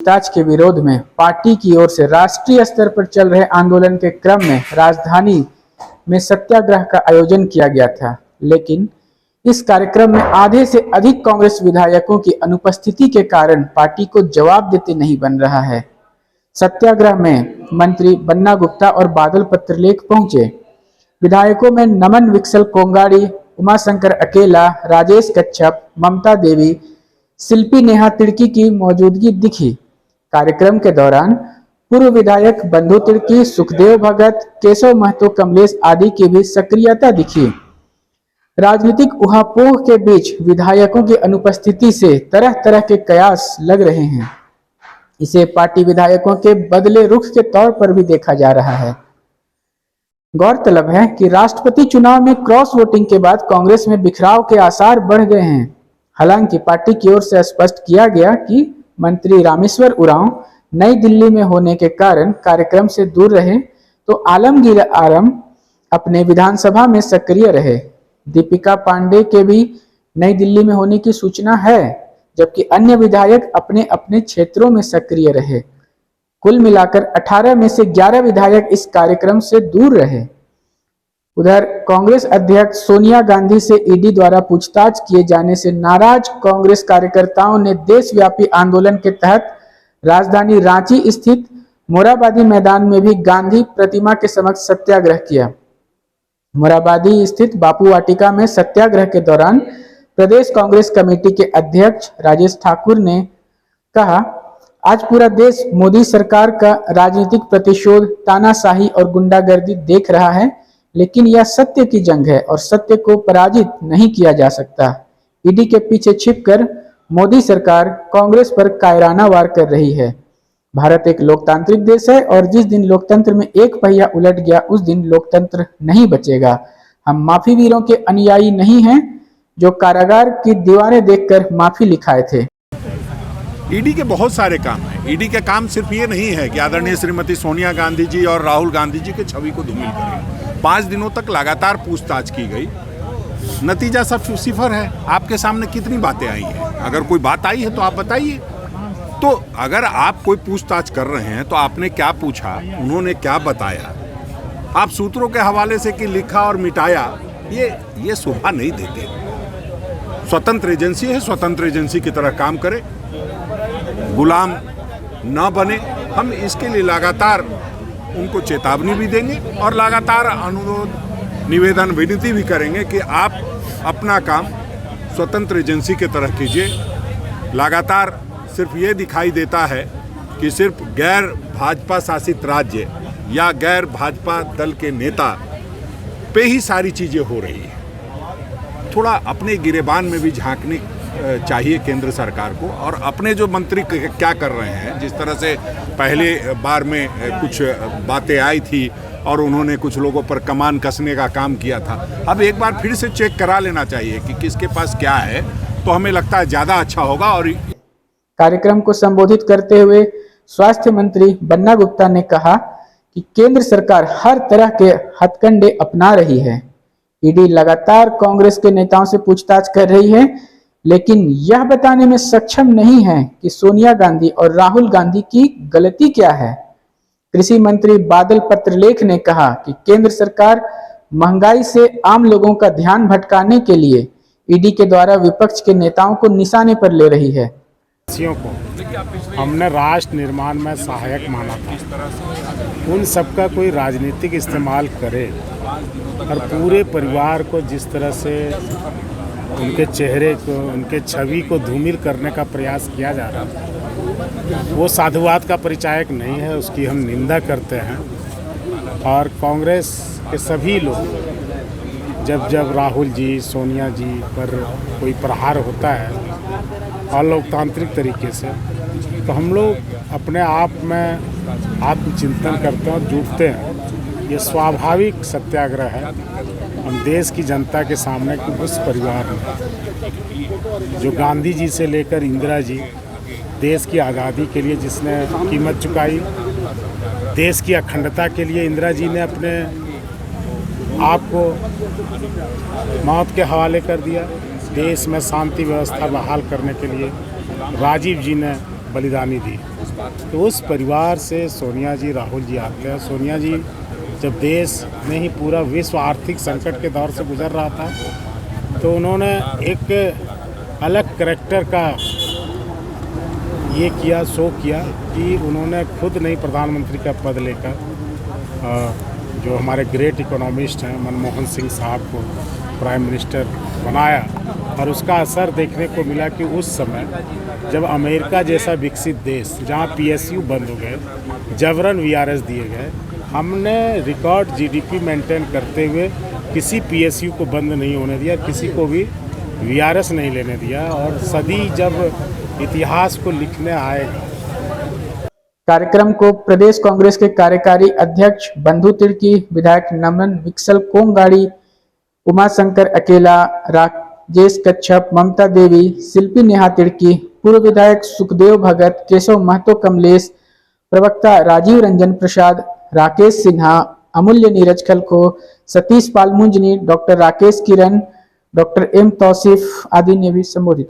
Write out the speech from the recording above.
पूछताछ के विरोध में पार्टी की ओर से राष्ट्रीय स्तर पर चल रहे आंदोलन के क्रम में राजधानी में सत्याग्रह का आयोजन किया गया था, लेकिन इस कार्यक्रम में आधे से अधिक कांग्रेस विधायकों की अनुपस्थिति के कारण पार्टी को जवाब देते नहीं बन रहा है। सत्याग्रह में मंत्री बन्ना गुप्ता और बादल पत्रलेख पहुंचे। विधायकों में नमन विकसल कोंगाड़ी, उमाशंकर अकेला, राजेश कच्छप, ममता देवी, शिल्पी नेहा तिर्की की मौजूदगी दिखी। कार्यक्रम के दौरान पूर्व विधायक बंधु तिर्की, सुखदेव भगत, केशव महतो, कमलेश आदि की भी सक्रियता दिखी। राजनीतिक उहापोह के बीच विधायकों की अनुपस्थिति से तरह तरह के कयास लग रहे हैं। इसे पार्टी विधायकों के बदले रुख के तौर पर भी देखा जा रहा है। गौरतलब है कि राष्ट्रपति चुनाव में क्रॉस वोटिंग के बाद कांग्रेस में बिखराव के आसार बढ़ गए हैं। हालांकि पार्टी की ओर से स्पष्ट किया गया कि मंत्री रामेश्वर उरांव नई दिल्ली में होने के कारण कार्यक्रम से दूर रहे, तो आलमगीर आलम अपने विधानसभा में सक्रिय रहे। दीपिका पांडे के भी नई दिल्ली में होने की सूचना है, जबकि अन्य विधायक अपने अपने क्षेत्रों में सक्रिय रहे। कुल मिलाकर 18 में से 11 विधायक इस कार्यक्रम से दूर रहे। उधर कांग्रेस अध्यक्ष सोनिया गांधी से ईडी द्वारा पूछताछ किए जाने से नाराज कांग्रेस कार्यकर्ताओं ने देशव्यापी आंदोलन के तहत राजधानी रांची स्थित मोरहाबादी मैदान में भी गांधी प्रतिमा के समक्ष सत्याग्रह किया। मोरहाबादी स्थित बापू वाटिका में सत्याग्रह के दौरान प्रदेश कांग्रेस कमेटी के अध्यक्ष राजेश ठाकुर ने कहा, आज पूरा देश मोदी सरकार का राजनीतिक प्रतिशोध, तानाशाही और गुंडागर्दी देख रहा है, लेकिन यह सत्य की जंग है और सत्य को पराजित नहीं किया जा सकता। ईडी के पीछे छिपकर मोदी सरकार कांग्रेस पर कायराना वार कर रही है। भारत एक लोकतांत्रिक देश है और जिस दिन लोकतंत्र में एक पहिया उलट गया, उस दिन लोकतंत्र नहीं बचेगा। हम माफी वीरों के अनुयायी नहीं हैं जो कारागार की दीवारें देखकर माफी लिखाए थे। ईडी के बहुत सारे काम हैं। ईडी के काम सिर्फ ये नहीं है कि आदरणीय श्रीमती सोनिया गांधी जी और राहुल गांधी जी के छवि को धूमिल करें। 5 दिनों तक लगातार पूछताछ की गई, नतीजा सब सिफर है। आपके सामने कितनी बातें आई हैं? अगर कोई बात आई है तो आप बताइए। तो अगर आप कोई पूछताछ कर रहे हैं तो आपने क्या पूछा, उन्होंने क्या बताया, आप सूत्रों के हवाले से कि लिखा और मिटाया, ये शोभा नहीं देते। स्वतंत्र एजेंसी है, स्वतंत्र एजेंसी की तरह काम करे, गुलाम न बने। हम इसके लिए लगातार उनको चेतावनी भी देंगे और लगातार अनुरोध, निवेदन, विनती भी करेंगे कि आप अपना काम स्वतंत्र एजेंसी की तरह कीजिए। लगातार सिर्फ ये दिखाई देता है कि सिर्फ गैर भाजपा शासित राज्य या गैर भाजपा दल के नेता पे ही सारी चीज़ें हो रही है। थोड़ा अपने गिरेबान में भी झांकने चाहिए केंद्र सरकार को, और अपने जो मंत्री क्या कर रहे हैं। जिस तरह से पहले बार में कुछ बातें आई थी और उन्होंने कुछ लोगों पर कमान कसने का काम किया था, अब एक बार फिर से चेक करा लेना चाहिए कि किसके पास क्या है, तो हमें लगता है ज़्यादा अच्छा होगा। और कार्यक्रम को संबोधित करते हुए स्वास्थ्य मंत्री बन्ना गुप्ता ने कहा कि केंद्र सरकार हर तरह के हथकंडे अपना रही है। ईडी लगातार कांग्रेस के नेताओं से पूछताछ कर रही है, लेकिन यह बताने में सक्षम नहीं है कि सोनिया गांधी और राहुल गांधी की गलती क्या है। कृषि मंत्री बादल पत्रलेख ने कहा कि केंद्र सरकार महंगाई से आम लोगों का ध्यान भटकाने के लिए ईडी के द्वारा विपक्ष के नेताओं को निशाने पर ले रही है। को हमने राष्ट्र निर्माण में सहायक माना था। उन सबका कोई राजनीतिक इस्तेमाल करे और पूरे परिवार को जिस तरह से उनके चेहरे को, उनके छवि को धूमिल करने का प्रयास किया जा रहा है, वो साधुवाद का परिचायक नहीं है। उसकी हम निंदा करते हैं। और कांग्रेस के सभी लोग जब राहुल जी, सोनिया जी पर कोई प्रहार होता है अलोकतांत्रिक तरीके से, तो हम लोग अपने आप में आत्मचिंतन करते हैं और जुटते हैं। ये स्वाभाविक सत्याग्रह है। हम देश की जनता के सामने उस परिवार में जो गांधी जी से लेकर इंदिरा जी, देश की आज़ादी के लिए जिसने कीमत चुकाई, देश की अखंडता के लिए इंदिरा जी ने अपने आप को मौत के हवाले कर दिया। देश में शांति व्यवस्था बहाल करने के लिए राजीव जी ने बलिदानी दी। तो उस परिवार से सोनिया जी, राहुल जी आते हैं। सोनिया जी जब देश में ही पूरा विश्व आर्थिक संकट के दौर से गुजर रहा था तो उन्होंने एक अलग करैक्टर का ये किया, शो किया कि उन्होंने खुद नहीं प्रधानमंत्री का पद लेकर जो हमारे ग्रेट इकोनॉमिस्ट हैं मनमोहन सिंह साहब को प्राइम मिनिस्टर बनाया। और उसका असर देखने को मिला कि उस समय जब अमेरिका जैसा विकसित देश जहां पीएसयू बंद हो गए, जबरन वीआरएस दिए गए, हमने रिकॉर्ड जीडीपी मेंटेन करते हुए किसी पीएसयू को बंद नहीं होने दिया, किसी को भी वीआरएस नहीं लेने दिया। और सदी जब इतिहास को लिखने आएगा। कार्यक्रम को प्रदेश कांग्रेस के कार्यकारी अध्यक्ष बंधु तिर्की, विधायक नमन विक्सल कोंगाड़ी, उमाशंकर अकेला, राजेश कच्छप, ममता देवी, शिल्पी नेहा तिर्की, पूर्व विधायक सुखदेव भगत, केशव महतो कमलेश, प्रवक्ता राजीव रंजन प्रसाद, राकेश सिन्हा, अमूल्य नीरज खलखो, सतीश पाल मुंजनी, डॉक्टर राकेश किरण, डॉक्टर एम तौसीफ आदि ने भी संबोधित।